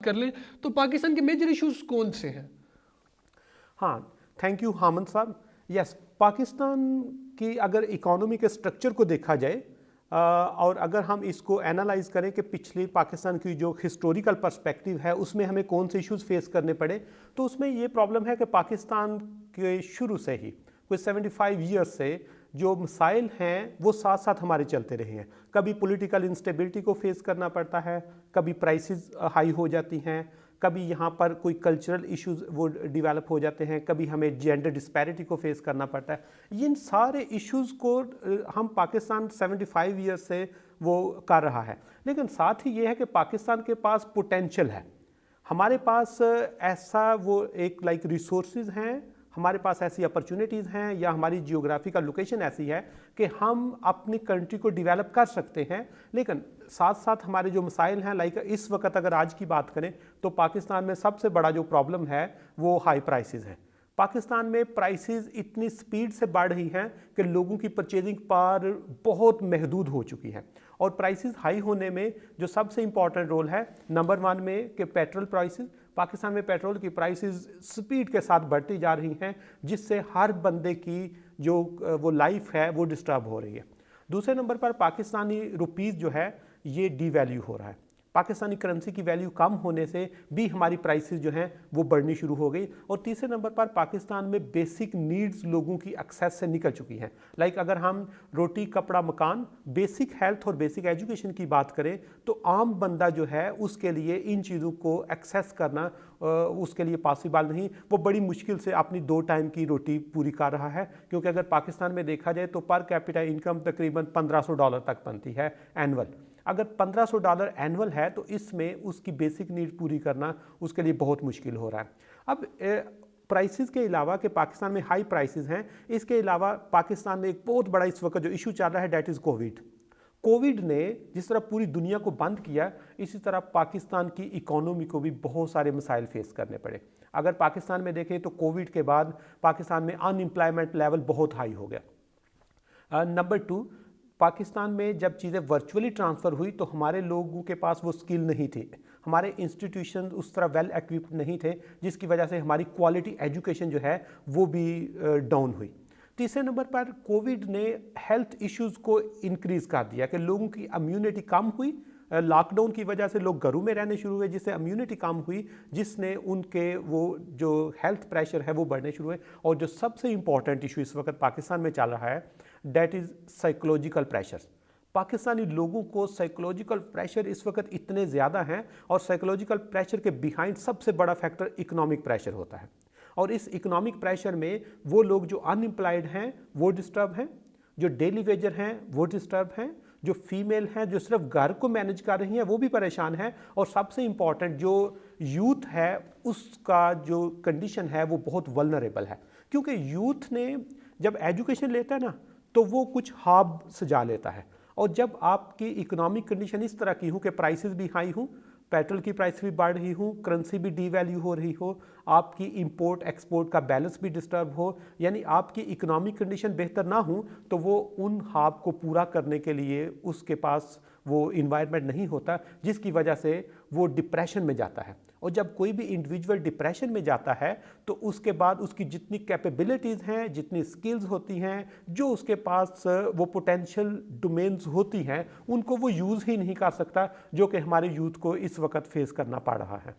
कर लें तो पाकिस्तान के मेजर इश्यूज कौन से हैं? हाँ, थैंक यू हामद साहब। यस, पाकिस्तान की अगर इकोनॉमी के स्ट्रक्चर को देखा जाए और अगर हम इसको एनालाइज करें कि पिछली पाकिस्तान की जो हिस्टोरिकल पर्सपेक्टिव है उसमें हमें कौन से इश्यूज फेस करने पड़े, तो उसमें ये प्रॉब्लम है कि पाकिस्तान के शुरू से ही कोई 75 ईयर्स से जो मसाइल हैं वो साथ साथ हमारे चलते रहे हैं। कभी पॉलिटिकल इंस्टेबिलिटी को फेस करना पड़ता है, कभी प्राइसेस हाई हो जाती हैं, कभी यहाँ पर कोई कल्चरल इश्यूज वो डेवलप हो जाते हैं, कभी हमें जेंडर डिस्पैरिटी को फेस करना पड़ता है। इन सारे इश्यूज़ को हम पाकिस्तान 75 ईयर्स से वो कर रहा है। लेकिन साथ ही ये है कि पाकिस्तान के पास पोटेंशियल है, हमारे पास ऐसा वो एक लाइक रिसोर्सेज हैं, हमारे पास ऐसी अपॉर्चुनिटीज़ हैं या हमारी जियोग्राफिकल लोकेशन ऐसी है कि हम अपनी कंट्री को डेवलप कर सकते हैं। लेकिन साथ साथ हमारे जो मसाइल हैं, लाइक इस वक्त अगर आज की बात करें तो पाकिस्तान में सबसे बड़ा जो प्रॉब्लम है वो हाई प्राइसेस है। पाकिस्तान में प्राइसेस इतनी स्पीड से बढ़ रही हैं कि लोगों की परचेजिंग पावर बहुत महदूद हो चुकी है। और प्राइसेस हाई होने में जो सबसे इंपॉर्टेंट रोल है नंबर 1 में कि पेट्रोल प्राइसेस, पाकिस्तान में पेट्रोल की प्राइसेस स्पीड के साथ बढ़ती जा रही हैं, जिससे हर बंदे की जो वो लाइफ है वो डिस्टर्ब हो रही है। दूसरे नंबर पर पाकिस्तानी रुपीज़ जो है ये डीवैल्यू हो रहा है। पाकिस्तानी करेंसी की वैल्यू कम होने से भी हमारी प्राइसेस जो हैं वो बढ़नी शुरू हो गई। और तीसरे नंबर पर पाकिस्तान में बेसिक नीड्स लोगों की एक्सेस से निकल चुकी हैं। लाइक अगर हम रोटी कपड़ा मकान, बेसिक हेल्थ और बेसिक एजुकेशन की बात करें तो आम बंदा जो है उसके लिए इन चीज़ों को एक्सेस करना उसके लिए पॉसिबल नहीं। वो बड़ी मुश्किल से अपनी 2 टाइम की रोटी पूरी कर रहा है, क्योंकि अगर पाकिस्तान में देखा जाए तो पर कैपिटा इनकम तकरीबन $1500 तक बनती है एनुअल। अगर $1500 एनुअल है तो इसमें उसकी बेसिक नीड पूरी करना उसके लिए बहुत मुश्किल हो रहा है। अब प्राइसेस के अलावा कि पाकिस्तान में हाई प्राइसेस हैं, इसके अलावा पाकिस्तान में एक बहुत बड़ा इस वक्त जो इशू चल रहा है डैट इज़ कोविड। कोविड ने जिस तरह पूरी दुनिया को बंद किया, इसी तरह पाकिस्तान की इकोनॉमी को भी बहुत सारे मसाइल फेस करने पड़े। अगर पाकिस्तान में देखें तो कोविड के बाद पाकिस्तान में अनएम्प्लॉयमेंट लेवल बहुत हाई हो गया। नंबर 2, पाकिस्तान में जब चीज़ें वर्चुअली ट्रांसफ़र हुई तो हमारे लोगों के पास वो स्किल नहीं थी, हमारे इंस्टीट्यूशन उस तरह वेल इक्विप्ड नहीं थे, जिसकी वजह से हमारी क्वालिटी एजुकेशन जो है वो भी डाउन हुई। तीसरे नंबर पर कोविड ने हेल्थ इश्यूज़ को इंक्रीज़ कर दिया कि लोगों की इम्यूनिटी कम हुई। लॉकडाउन की वजह से लोग घरों में रहने शुरू हुए, जिससे इम्यूनिटी कम हुई, जिसने उनके वो जो हेल्थ प्रेशर है वो बढ़ने शुरू हुए। और जो सबसे इंपॉर्टेंट इशू इस वक्त पाकिस्तान में चल रहा है that is psychological pressure. Pakistani लोगों को साइकोलॉजिकल प्रेशर इस वक्त इतने ज़्यादा हैं, और साइकोलॉजिकल प्रेशर के बिहाइंड सबसे बड़ा फैक्टर इकोनॉमिक प्रेशर होता है। और इस इकोनॉमिक प्रेशर में वो लोग जो अनएम्प्लॉयड हैं वो डिस्टर्ब हैं, जो डेली वेजर हैं वो डिस्टर्ब हैं, जो फीमेल हैं जो सिर्फ घर को मैनेज कर रही हैं वो भी परेशान है, और सबसे इम्पॉर्टेंट जो यूथ है उसका जो कंडीशन है वो बहुत वल्नरेबल है। क्योंकि यूथ ने जब एजुकेशन लेता है ना तो वो कुछ ख्वाब सजा लेता है, और जब आपकी इकोनॉमिक कंडीशन इस तरह की हो कि प्राइसेस भी हाई हों, पेट्रोल की प्राइस भी बढ़ रही हो, करेंसी भी डीवैल्यू हो रही हो, आपकी इंपोर्ट एक्सपोर्ट का बैलेंस भी डिस्टर्ब हो, यानी आपकी इकोनॉमिक कंडीशन बेहतर ना हो, तो वो उन ख्वाब को पूरा करने के लिए उसके पास वो इन्वायरमेंट नहीं होता, जिसकी वजह से वो डिप्रेशन में जाता है। और जब कोई भी इंडिविजुअल डिप्रेशन में जाता है तो उसके बाद उसकी जितनी कैपेबिलिटीज़ हैं, जितनी स्किल्स होती हैं, जो उसके पास वो पोटेंशियल डोमेन्स होती हैं, उनको वो यूज़ ही नहीं कर सकता, जो कि हमारे यूथ को इस वक्त फेस करना पड़ रहा है।